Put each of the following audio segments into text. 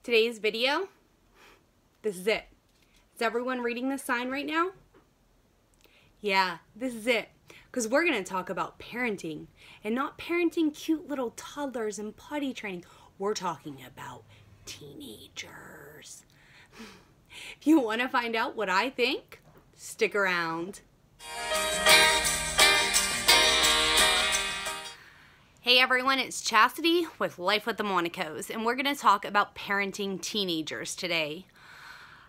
Today's video, this is it. Is everyone reading this sign right now? Yeah, this is it. Because we're going to talk about parenting, and not parenting cute little toddlers and potty training. We're talking about teenagers. If you want to find out what I think, stick around. Hey everyone, it's Chastity with Life with the Monicos, and we're going to talk about parenting teenagers today.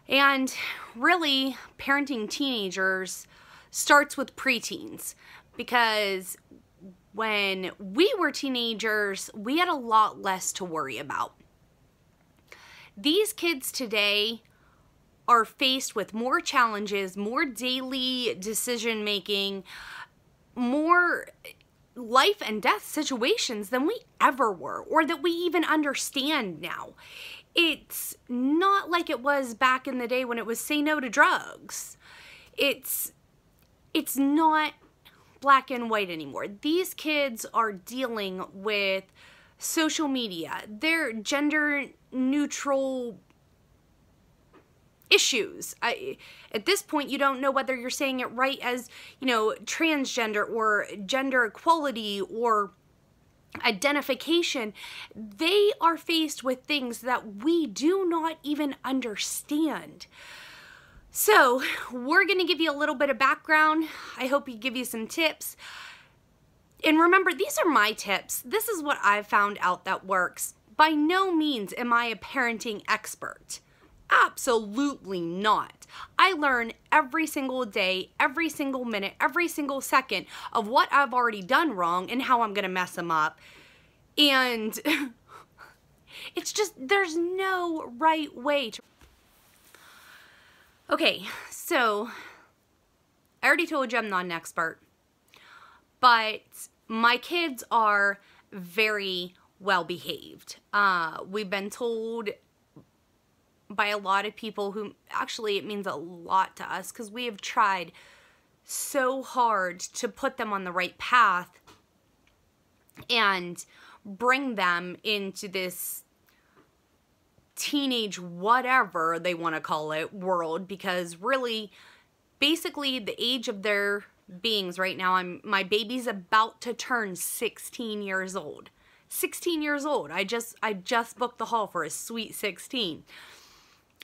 And really, parenting teenagers starts with preteens, because when we were teenagers, we had a lot less to worry about. These kids today are faced with more challenges, more daily decision making, more life and death situations than we ever were, or that we even understand now. It's not like it was back in the day when it was say no to drugs. It's not black and white anymore. These kids are dealing with social media. They're gender neutral issues. At this point, you don't know whether you're saying it right as, transgender or gender equality or identification. They are faced with things that we do not even understand. So we're going to give you a little bit of background. I hope we give you some tips. And remember, these are my tips. This is what I've found out that works. By no means am I a parenting expert. Absolutely not. I learn every single day, every single minute, every single second of what I've already done wrong and how I'm going to mess them up. And it's just, there's no right way to... Okay, so I already told you I'm not an expert, but my kids are very well behaved. We've been told by a lot of people who, actually it means a lot to us, because we have tried so hard to put them on the right path and bring them into this teenage whatever they want to call it world, because really basically the age of their beings right now, my baby's about to turn 16 years old. 16 years old. I just booked the hall for a sweet 16.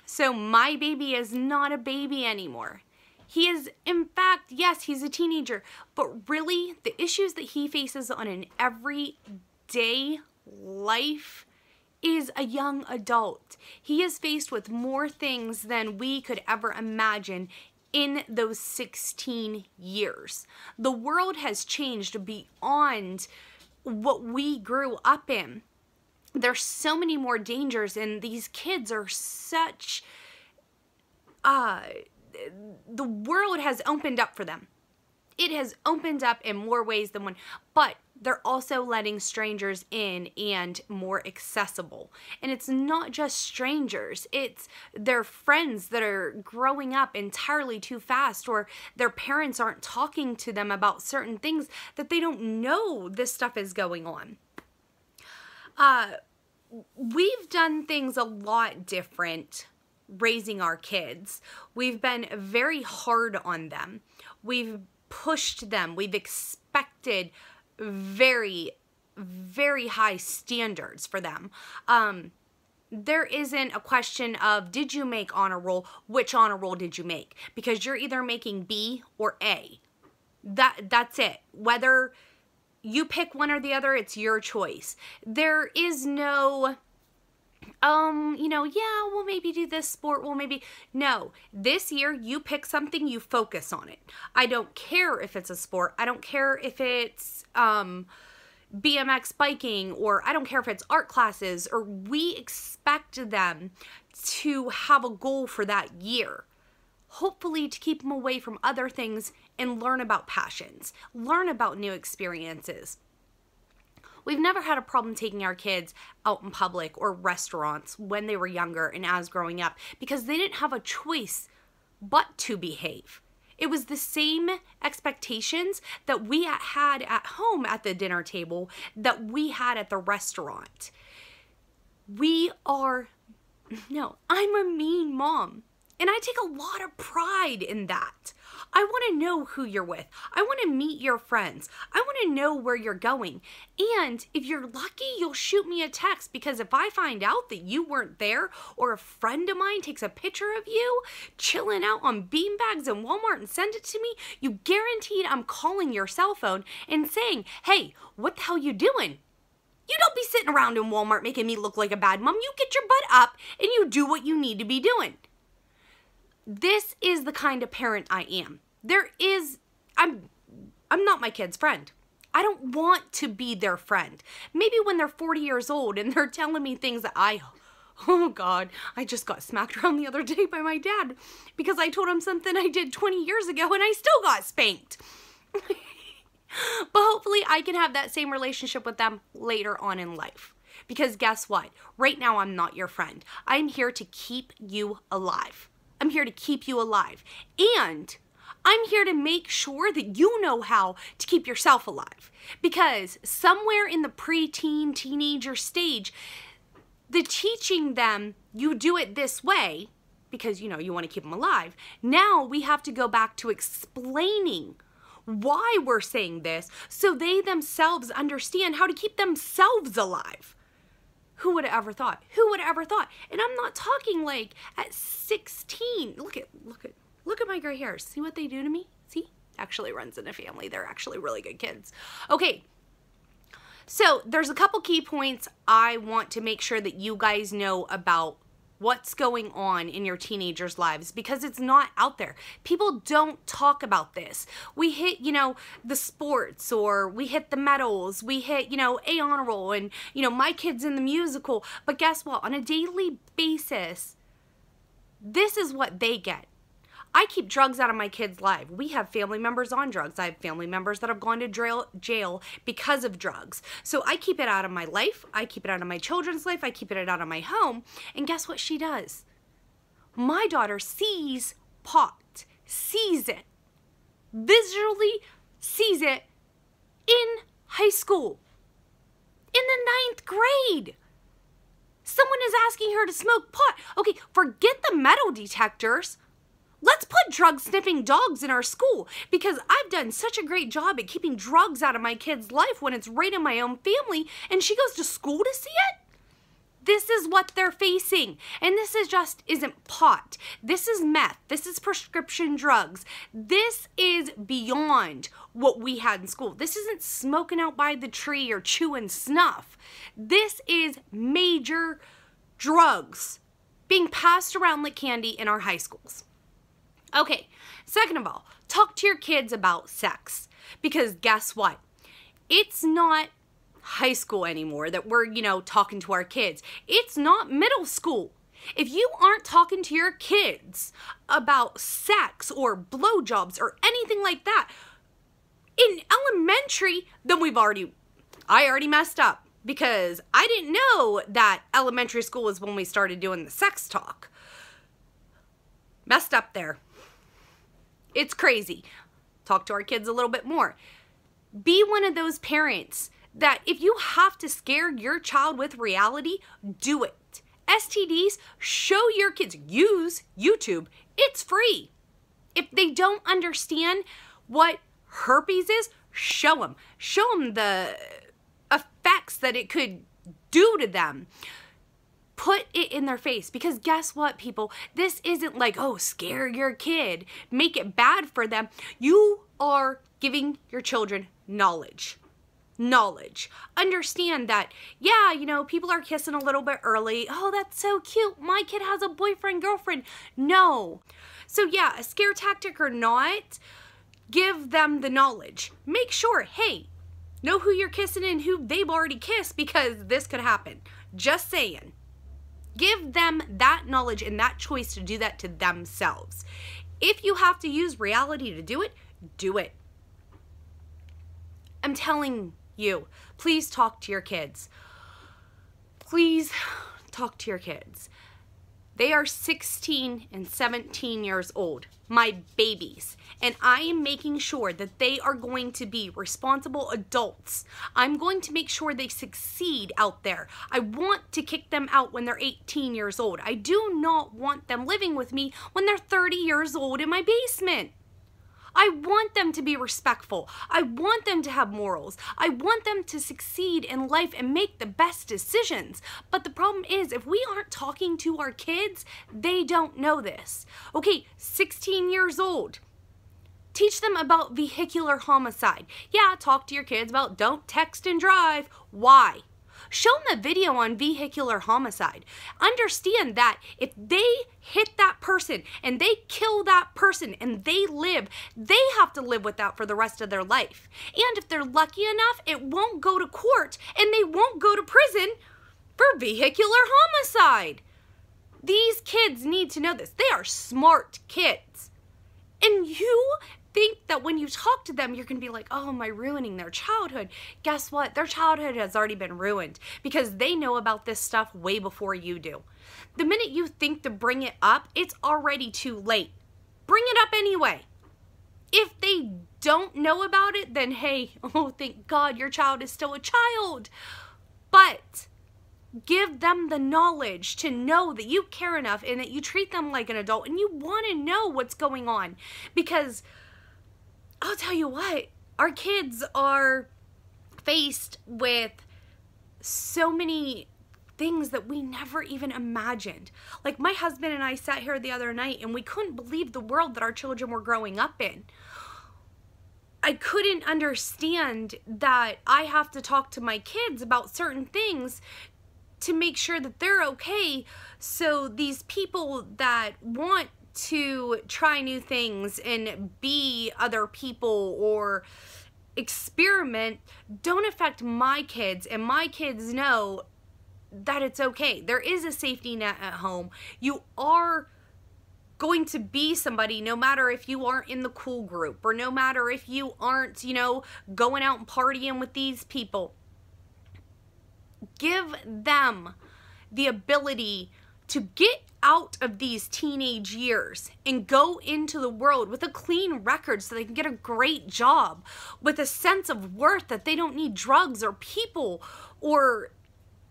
So my baby is not a baby anymore. He is, in fact, yes, he's a teenager, but really the issues that he faces on an everyday life is a young adult. He is faced with more things than we could ever imagine in those 16 years. The world has changed beyond what we grew up in. There's so many more dangers, and these kids are such, the world has opened up for them. It has opened up in more ways than one, but they're also letting strangers in and more accessible. And it's not just strangers, it's their friends that are growing up entirely too fast, or their parents aren't talking to them about certain things that they don't know this stuff is going on. We've done things a lot different raising our kids. We've been very hard on them. We've pushed them. We've expected very, very high standards for them. There isn't a question of, did you make honor roll? Which honor roll did you make? Because you're either making B or A. That's it. Whether you pick one or the other, it's your choice. There is no, yeah, we'll maybe do this sport, we'll maybe, no. This year, you pick something, you focus on it. I don't care if it's a sport. I don't care if it's, BMX biking, or I don't care if it's art classes, or we expect them to have a goal for that year. Hopefully to keep them away from other things and learn about passions, learn about new experiences. We've never had a problem taking our kids out in public or restaurants when they were younger and as growing up, because they didn't have a choice but to behave. It was the same expectations that we had at home at the dinner table that we had at the restaurant. We are No, I'm a mean mom. And I take a lot of pride in that. I want to know who you're with. I want to meet your friends. I want to know where you're going. And if you're lucky, you'll shoot me a text, because if I find out that you weren't there, or a friend of mine takes a picture of you chilling out on beanbags in Walmart and send it to me, you guaranteed I'm calling your cell phone and saying, hey, what the hell you doing? You don't be sitting around in Walmart making me look like a bad mom. You get your butt up and you do what you need to be doing. This is the kind of parent I am. I'm not my kid's friend. I don't want to be their friend. Maybe when they're 40 years old and they're telling me things that oh God, I just got smacked around the other day by my dad because I told him something I did 20 years ago and I still got spanked. But hopefully I can have that same relationship with them later on in life. Because guess what? Right now I'm not your friend. I'm here to keep you alive. I'm here to keep you alive. And I'm here to make sure that you know how to keep yourself alive. Because somewhere in the preteen, teenager stage, the teaching them you do it this way, because you want to keep them alive. Now we have to go back to explaining why we're saying this so they themselves understand how to keep themselves alive. Who would have ever thought? Who would have ever thought? And I'm not talking like at 16. Look at my gray hairs. See what they do to me? See? Actually runs in a family. They're actually really good kids. Okay. So there's a couple key points I want to make sure that you guys know about what's going on in your teenagers' lives, because it's not out there. People don't talk about this. We hit, the sports, or we hit the medals, we hit, A honor roll, and, my kid's in the musical. But guess what? On a daily basis, this is what they get. I keep drugs out of my kids' life. We have family members on drugs. I have family members that have gone to jail because of drugs. So I keep it out of my life. I keep it out of my children's life. I keep it out of my home. And guess what she does? My daughter sees pot, sees it, visually sees it in high school, in the 9th grade. Someone is asking her to smoke pot. Okay, forget the metal detectors. Let's put drug-sniffing dogs in our school, because I've done such a great job at keeping drugs out of my kid's life when it's right in my own family, and she goes to school to see it? This is what they're facing. And this isn't pot. This is meth. This is prescription drugs. This is beyond what we had in school. This isn't smoking out by the tree or chewing snuff. This is major drugs being passed around like candy in our high schools. Okay, second of all, talk to your kids about sex, because guess what? It's not high school anymore that we're, talking to our kids. It's not middle school. If you aren't talking to your kids about sex or blowjobs or anything like that in elementary, then I already messed up, because I didn't know that elementary school was when we started doing the sex talk. Messed up there. It's crazy. Talk to our kids a little bit more. Be one of those parents that if you have to scare your child with reality, do it. STDs, show your kids. Use YouTube. It's free. If they don't understand what herpes is, show them. Show them the effects that it could do to them. Put it in their face, because guess what, people? This isn't like, oh, scare your kid, make it bad for them. You are giving your children knowledge. Knowledge. Understand that, yeah, people are kissing a little bit early. Oh, that's so cute. My kid has a boyfriend, girlfriend. No. So yeah, a scare tactic or not, give them the knowledge. Make sure, hey, know who you're kissing and who they've already kissed, because this could happen. Just saying. Give them that knowledge and that choice to do that to themselves. If you have to use reality to do it, do it. I'm telling you, please talk to your kids. Please talk to your kids. They are 16 and 17 years old, my babies, and I am making sure that they are going to be responsible adults. I'm going to make sure they succeed out there. I want to kick them out when they're 18 years old. I do not want them living with me when they're 30 years old in my basement. I want them to be respectful. I want them to have morals. I want them to succeed in life and make the best decisions. But the problem is, if we aren't talking to our kids, they don't know this. Okay, 16 years old. Teach them about vehicular homicide. Yeah, talk to your kids about don't text and drive. Why? Show them a video on vehicular homicide. Understand that if they hit that person and they kill that person and they live, they have to live with that for the rest of their life. And if they're lucky enough, it won't go to court and they won't go to prison for vehicular homicide. These kids need to know this. They are smart kids. And you think that when you talk to them, you're going to be like, oh, am I ruining their childhood? Guess what? Their childhood has already been ruined because they know about this stuff way before you do. The minute you think to bring it up, it's already too late. Bring it up anyway. If they don't know about it, then hey, oh, thank God your child is still a child. But give them the knowledge to know that you care enough and that you treat them like an adult and you want to know what's going on. Because I'll tell you what, our kids are faced with so many things that we never even imagined. Like my husband and I sat here the other night and we couldn't believe the world that our children were growing up in. I couldn't understand that I have to talk to my kids about certain things to make sure that they're okay. So these people that want to try new things and be other people or experiment don't affect my kids, and my kids know that it's okay. There is a safety net at home. You are going to be somebody no matter if you aren't in the cool group or no matter if you aren't, you know, going out and partying with these people. Give them the ability to get out of these teenage years and go into the world with a clean record so they can get a great job, with a sense of worth that they don't need drugs or people or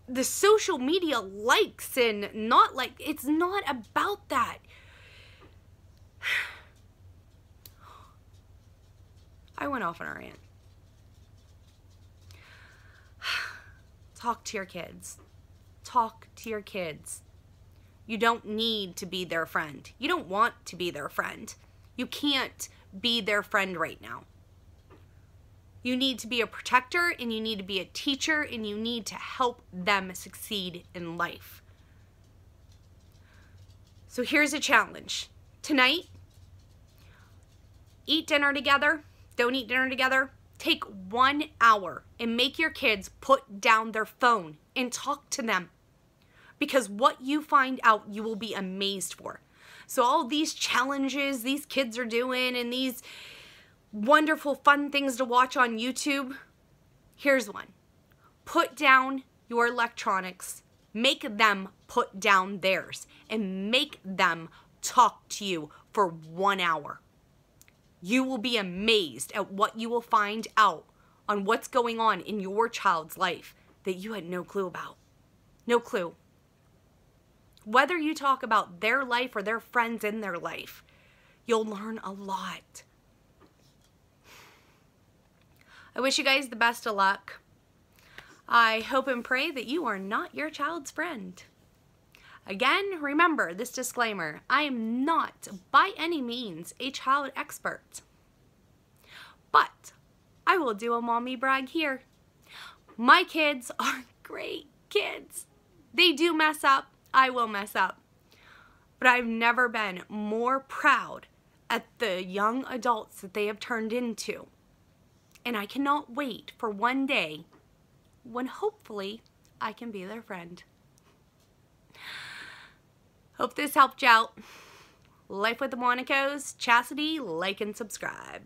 the social media likes and not like. It's not about that. I went off on a rant. Talk to your kids. Talk to your kids. You don't need to be their friend. You don't want to be their friend. You can't be their friend right now. You need to be a protector and you need to be a teacher and you need to help them succeed in life. So here's a challenge. Tonight, eat dinner together. Don't eat dinner together. Take 1 hour and make your kids put down their phone and talk to them. Because what you find out, you will be amazed for. So all these challenges these kids are doing and these wonderful fun things to watch on YouTube, here's one. Put down your electronics. Make them put down theirs. And make them talk to you for 1 hour. You will be amazed at what you will find out on what's going on in your child's life that you had no clue about. No clue. Whether you talk about their life or their friends in their life, you'll learn a lot. I wish you guys the best of luck. I hope and pray that you are not your child's friend. Again, remember this disclaimer. I am not by any means a child expert. But I will do a mommy brag here. My kids are great kids. They do mess up. I will mess up. But I've never been more proud at the young adults that they have turned into. And I cannot wait for one day when hopefully I can be their friend. Hope this helped you out. Life with the Monicos, Chastity, like and subscribe.